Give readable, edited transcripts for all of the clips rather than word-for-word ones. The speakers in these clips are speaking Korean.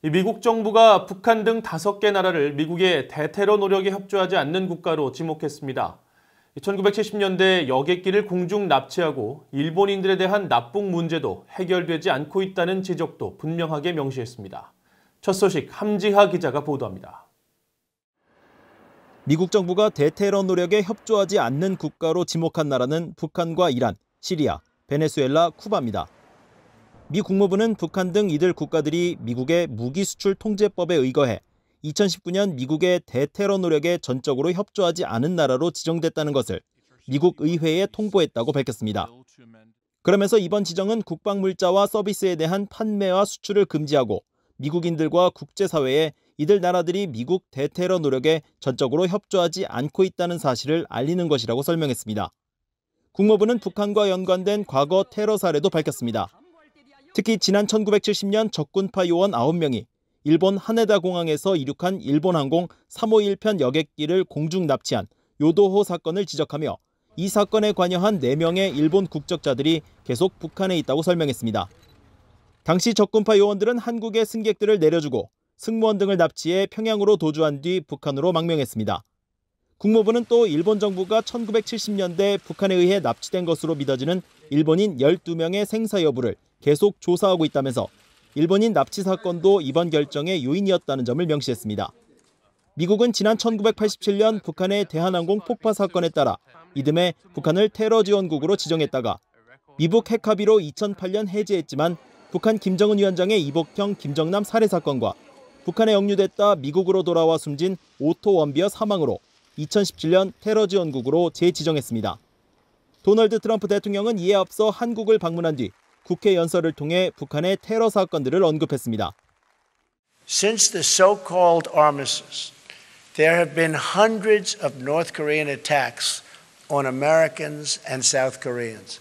미국 정부가 북한 등 5개 나라를 미국의 대테러 노력에 협조하지 않는 국가로 지목했습니다. 1970년대 여객기를 공중 납치하고 일본인들에 대한 납북 문제도 해결되지 않고 있다는 지적도 분명하게 명시했습니다. 첫 소식 함지하 기자가 보도합니다. 미국 정부가 대테러 노력에 협조하지 않는 국가로 지목한 나라는 북한과 이란, 시리아, 베네수엘라, 쿠바입니다. 미 국무부는 북한 등 이들 국가들이 미국의 무기 수출 통제법에 의거해 2019년 미국의 대테러 노력에 전적으로 협조하지 않은 나라로 지정됐다는 것을 미국 의회에 통보했다고 밝혔습니다. 그러면서 이번 지정은 국방물자와 서비스에 대한 판매와 수출을 금지하고 미국인들과 국제사회에 이들 나라들이 미국 대테러 노력에 전적으로 협조하지 않고 있다는 사실을 알리는 것이라고 설명했습니다. 국무부는 북한과 연관된 과거 테러 사례도 밝혔습니다. 특히 지난 1970년 적군파 요원 9명이 일본 하네다 공항에서 이륙한 일본 항공 351편 여객기를 공중 납치한 요도호 사건을 지적하며 이 사건에 관여한 4명의 일본 국적자들이 계속 북한에 있다고 설명했습니다. 당시 적군파 요원들은 한국의 승객들을 내려주고 승무원 등을 납치해 평양으로 도주한 뒤 북한으로 망명했습니다. 국무부는 또 일본 정부가 1970년대 북한에 의해 납치된 것으로 믿어지는 일본인 12명의 생사 여부를 계속 조사하고 있다면서 일본인 납치 사건도 이번 결정의 요인이었다는 점을 명시했습니다. 미국은 지난 1987년 북한의 대한항공 폭파 사건에 따라 이듬해 북한을 테러 지원국으로 지정했다가 미북 핵 합의로 2008년 해제했지만 북한 김정은 위원장의 이복형 김정남 살해 사건과 북한에 억류됐다 미국으로 돌아와 숨진 오토 원비어 사망으로 2017년 테러 지원국으로 재지정했습니다. 도널드 트럼프 대통령은 이에 앞서 한국을 방문한 뒤 국회 연설을 통해 북한의 테러 사건들을 언급했습니다. Since the so-called armistice, there have been hundreds of North Korean attacks on Americans and South Koreans.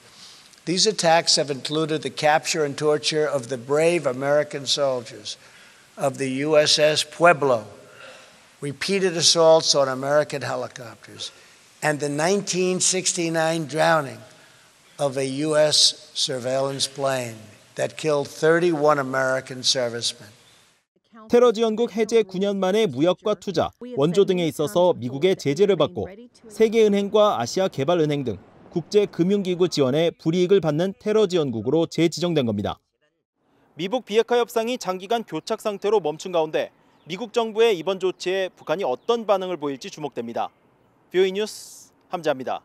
These attacks have included the capture and torture of the brave American soldiers of the USS Pueblo, repeated assaults on American helicopters, and the 1969 drowning of a U.S. surveillance plane that killed 31 American servicemen. 테러 지원국 해제 9년 만에 무역과 투자, 원조 등에 있어서 미국의 제재를 받고 세계은행과 아시아개발은행 등 국제금융기구 지원에 불이익을 받는 테러 지원국으로 재지정된 겁니다. 미북 비핵화 협상이 장기간 교착 상태로 멈춘 가운데 미국 정부의 이번 조치에 북한이 어떤 반응을 보일지 주목됩니다. VOA 뉴스 함지하입니다.